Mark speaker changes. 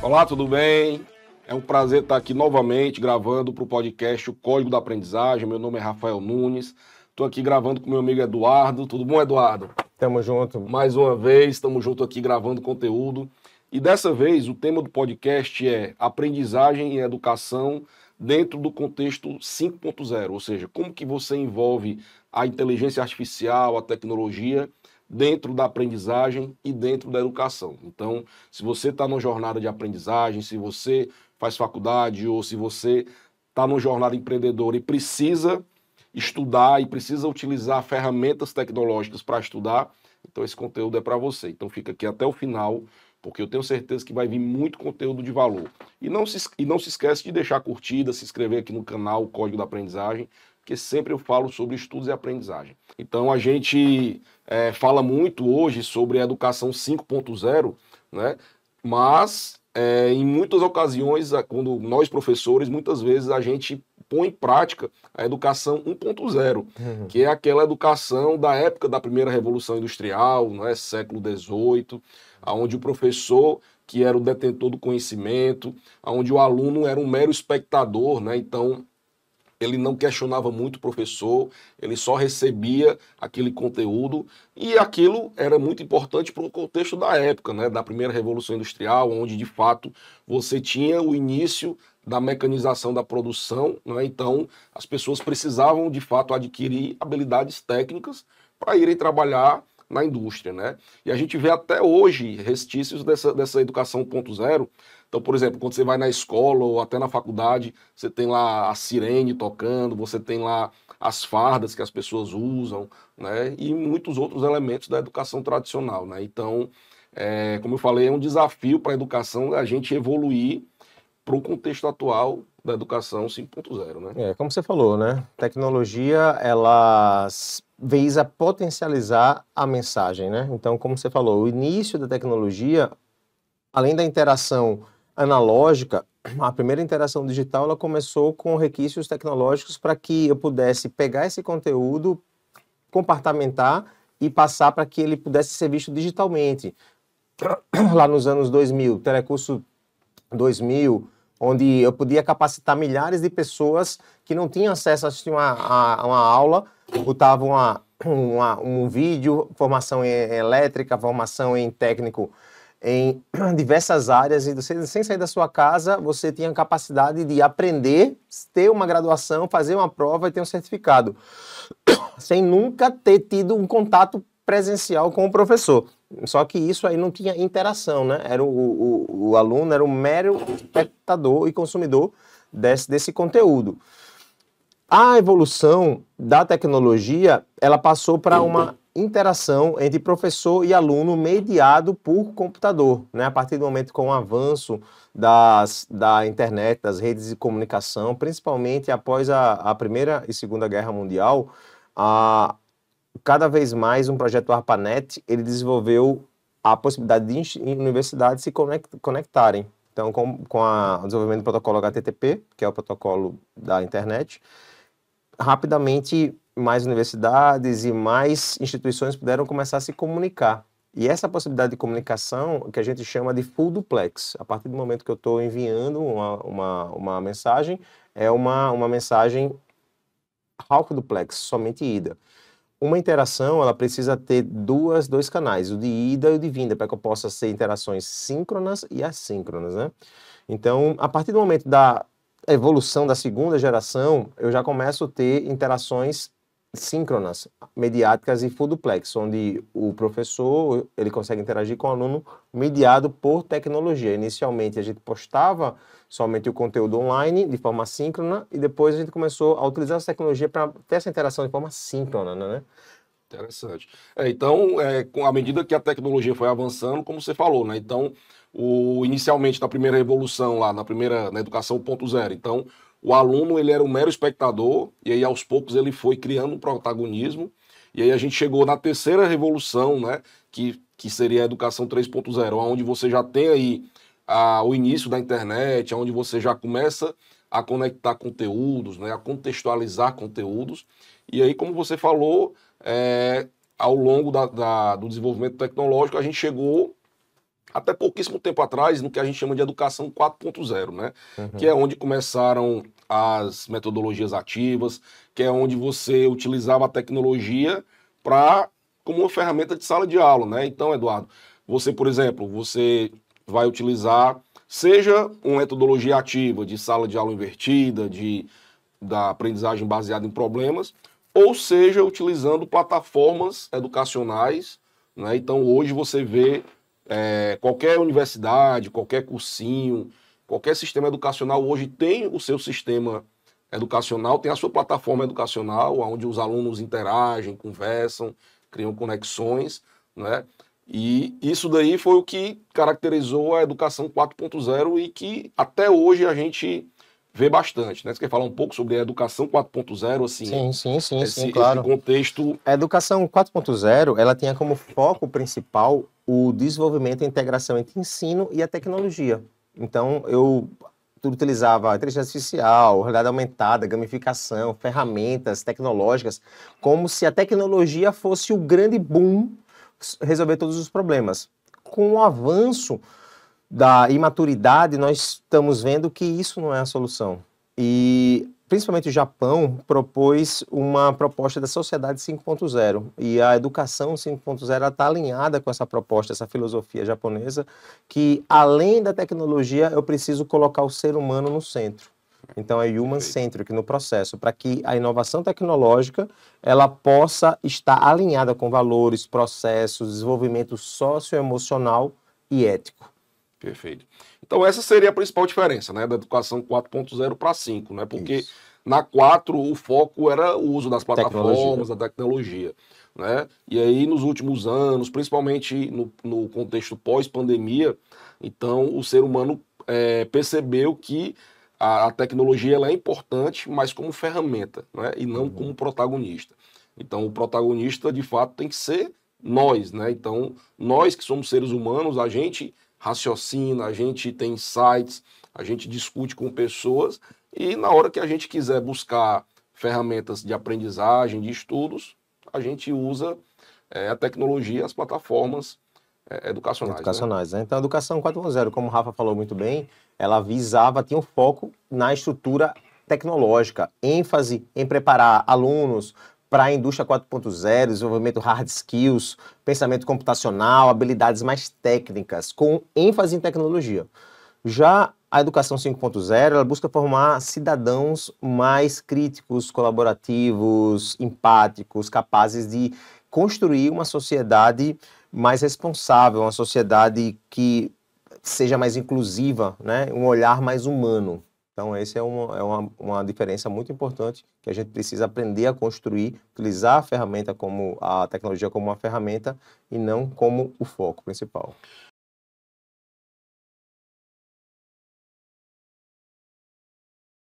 Speaker 1: Olá, tudo bem? É um prazer estar aqui novamente gravando para o podcast O Código da Aprendizagem. Meu nome é Rafael Nunes. Estou aqui gravando com meu amigo Eduardo. Tudo bom, Eduardo?
Speaker 2: Tamo junto.
Speaker 1: Mais uma vez, estamos juntos aqui gravando conteúdo. E dessa vez, o tema do podcast é aprendizagem e educação dentro do contexto 5.0, ou seja, como que você envolve a inteligência artificial, a tecnologia dentro da aprendizagem e dentro da educação. Então, se você está numa jornada de aprendizagem, se você faz faculdade ou se você está numa jornada empreendedora e precisa estudar e precisa utilizar ferramentas tecnológicas para estudar, então esse conteúdo é para você. Então fica aqui até o final, porque eu tenho certeza que vai vir muito conteúdo de valor. E não se esquece de deixar a curtida, se inscrever aqui no canal o Código da Aprendizagem, porque sempre eu falo sobre estudos e aprendizagem. Então a gente fala muito hoje sobre a educação 5.0, né? Mas em muitas ocasiões, quando nós professores, muitas vezes a gente põe em prática a educação 1.0, que é aquela educação da época da primeira Revolução Industrial, né, século XVIII, onde o professor, que era o detentor do conhecimento, onde o aluno era um mero espectador, né, então ele não questionava muito o professor, ele só recebia aquele conteúdo e aquilo era muito importante para o contexto da época, né, da primeira Revolução Industrial, onde de fato você tinha o início da mecanização da produção, né, então as pessoas precisavam de fato adquirir habilidades técnicas para irem trabalhar na indústria, né? E a gente vê até hoje restícios dessa educação 1.0. Então, por exemplo, quando você vai na escola ou até na faculdade, você tem lá a sirene tocando, você tem lá as fardas que as pessoas usam, né? E muitos outros elementos da educação tradicional, né? Então, como eu falei, é um desafio para a educação a gente evoluir para o contexto atual da educação 5.0, né?
Speaker 2: Como você falou, né? Tecnologia, ela visa potencializar a mensagem, né? Então, como você falou, o início da tecnologia, além da interação analógica, a primeira interação digital, ela começou com requisitos tecnológicos para que eu pudesse pegar esse conteúdo, compartimentar e passar para que ele pudesse ser visto digitalmente. Lá nos anos 2000, Telecurso 2000, onde eu podia capacitar milhares de pessoas que não tinham acesso a assistir uma aula, botavam um vídeo, formação em elétrica, formação em técnico em diversas áreas, e você, sem sair da sua casa, você tinha a capacidade de aprender, ter uma graduação, fazer uma prova e ter um certificado, sem nunca ter tido um contato presencial com o professor. Só que isso aí não tinha interação, né? Era o aluno era um mero espectador e consumidor desse conteúdo. A evolução da tecnologia, ela passou para uma interação entre professor e aluno mediado por computador, né? A partir do momento com o avanço da internet, das redes de comunicação, principalmente após a Primeira e Segunda Guerra Mundial, cada vez mais um projeto ARPANET, ele desenvolveu a possibilidade de universidades se conectarem. Então, com o desenvolvimento do protocolo HTTP, que é o protocolo da internet, rapidamente mais universidades e mais instituições puderam começar a se comunicar. E essa possibilidade de comunicação, que a gente chama de full duplex, a partir do momento que eu estou enviando uma mensagem, é uma mensagem half duplex, somente ida. Uma interação, ela precisa ter dois canais, o de ida e o de vinda, para que eu possa ser interações síncronas e assíncronas, né? Então, a partir do momento da evolução da segunda geração, eu já começo a ter interações síncronas, mediáticas e full duplex, onde o professor, ele consegue interagir com o aluno mediado por tecnologia. Inicialmente, a gente postava somente o conteúdo online de forma síncrona e depois a gente começou a utilizar essa tecnologia para ter essa interação de forma síncrona, né?
Speaker 1: Interessante. Então, à medida que a tecnologia foi avançando, como você falou, né? Então, inicialmente, na primeira revolução, lá na educação 1.0, então, o aluno ele era um mero espectador, e aí aos poucos ele foi criando um protagonismo, e aí a gente chegou na terceira revolução, né? Que seria a educação 3.0, onde você já tem aí o início da internet, onde você já começa a conectar conteúdos, né? A contextualizar conteúdos, e aí, como você falou, ao longo do desenvolvimento tecnológico, a gente chegou até pouquíssimo tempo atrás, no que a gente chama de educação 4.0, né?
Speaker 2: Uhum.
Speaker 1: Que é onde começaram as metodologias ativas, que é onde você utilizava a tecnologia como uma ferramenta de sala de aula, né? Então, Eduardo, você, por exemplo, você vai utilizar, seja uma metodologia ativa de sala de aula invertida, da aprendizagem baseada em problemas, ou seja, utilizando plataformas educacionais, né? Então, hoje você vê qualquer universidade, qualquer cursinho, qualquer sistema educacional hoje tem o seu sistema educacional, tem a sua plataforma educacional, onde os alunos interagem, conversam, criam conexões, né? E isso daí foi o que caracterizou a educação 4.0 e que até hoje a gente vê bastante, né? Você quer falar um pouco sobre a educação 4.0, assim,
Speaker 2: Sim,
Speaker 1: esse
Speaker 2: claro.
Speaker 1: contexto?
Speaker 2: A educação 4.0, ela tinha como foco principal o desenvolvimento e integração entre ensino e a tecnologia. Então, eu utilizava inteligência artificial, realidade aumentada, gamificação, ferramentas tecnológicas, como se a tecnologia fosse o grande boom resolver todos os problemas. Com o avanço da imaturidade, nós estamos vendo que isso não é a solução. E principalmente o Japão propôs uma proposta da sociedade 5.0 e a educação 5.0 está alinhada com essa proposta, essa filosofia japonesa, que além da tecnologia eu preciso colocar o ser humano no centro. Então é human-centric no processo, para que a inovação tecnológica ela possa estar alinhada com valores, processos, desenvolvimento socioemocional e ético.
Speaker 1: Perfeito. Então essa seria a principal diferença, né, da educação 4.0 para 5, né? Porque
Speaker 2: Isso.
Speaker 1: na 4 o foco era o uso das plataformas, da tecnologia, né? E aí nos últimos anos, principalmente no contexto pós-pandemia, então o ser humano percebeu que a tecnologia ela é importante, mas como ferramenta, né? E não como protagonista. Então o protagonista de fato tem que ser nós, né? Então nós que somos seres humanos, a gente raciocina, a gente tem insights, a gente discute com pessoas e na hora que a gente quiser buscar ferramentas de aprendizagem, de estudos, a gente usa a tecnologia, as plataformas educacionais, né?
Speaker 2: Então, a educação 4.0, como o Rafa falou muito bem, ela tinha um foco na estrutura tecnológica, ênfase em preparar alunos para a indústria 4.0, desenvolvimento hard skills, pensamento computacional, habilidades mais técnicas, com ênfase em tecnologia. Já a educação 5.0, ela busca formar cidadãos mais críticos, colaborativos, empáticos, capazes de construir uma sociedade mais responsável, uma sociedade que seja mais inclusiva, né? Um olhar mais humano. Então, essa é uma diferença muito importante que a gente precisa aprender a construir, utilizar a tecnologia como uma ferramenta e não como o foco principal.